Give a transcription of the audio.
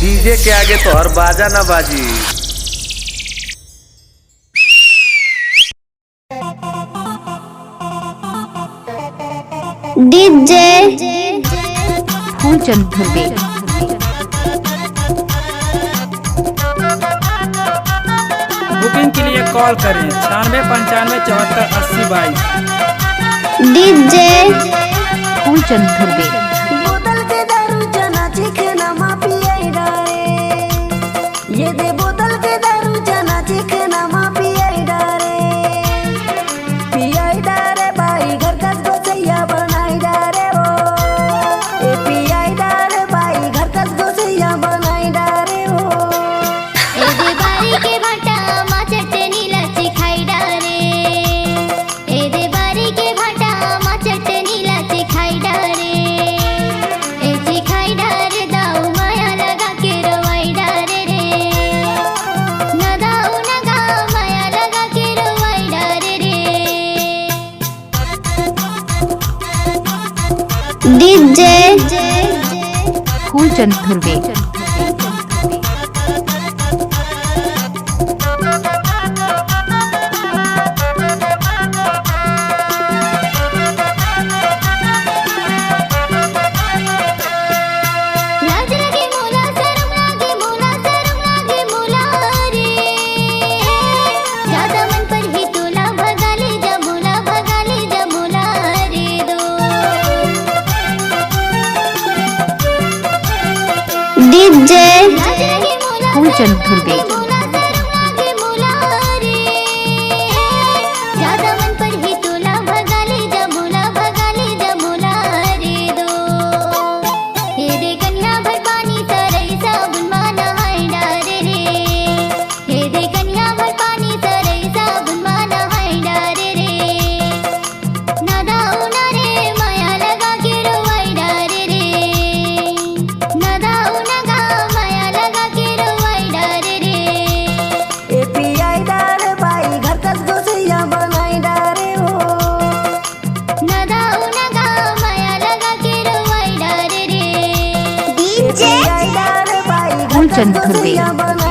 DJ के आगे तो हर बाजा ना बाजी। डीजे फूलचंद धुर्वे। बुकिंग के लिए कॉल करें 96 95 74 80 22। डीजे फूलचंद धुर्वे। बोतल के दारू जना चिकना मा पियाई डारे, ये दे बोतल के दारू जना चिकना मा पियाई डारे भाई घर का गोसैया बनाई डारे हो, ए पियाई डारे भाई घर का गोसैया बनाई डारे हो। ए दे बारी के भाटा मा चटनी लाची खाई डारे, ए दे बारी के भाटा मा चटनी लाची खाई डारे, ए ची खाई डारे दाऊ माया लगा के रवाई डारे रे, न दाऊ न गा माया लगा के रवाई डारे रे। डीजे फूलचंद धुर्वे। लाज लगे मोला शरम लागे मोला शरम लागे मोला रे, ज्यादा मन पर ही तोला भगा ले जा मोला भगा ले जा मोला रे दो। डीजे फूलचंद धुर्वे। मोला शरम लागे मोला रे, ज्यादा मन पर ही तोला भगा ले जा मोला भगा ले जा मोला रे दो। हे दे कन्या भर पानी तरई साबुन माना हाय डारे रे, हे दे कन्या भर पानी तरई साबुन माना हाय डारे रे, ना दाऊ ना रे माया लगा के रोवाई डारे रे, ना दाऊ ना गा माया लगा के रोवाई डारे रे। ए पियाई डारे भाई घर का गोसैया बनाई डारे हो, न दाऊ न गा माया लगा के रवाई डारे रे। ए पियाई डारे भाई घर का फूलचंद धुर्वे। गोसैया बनाई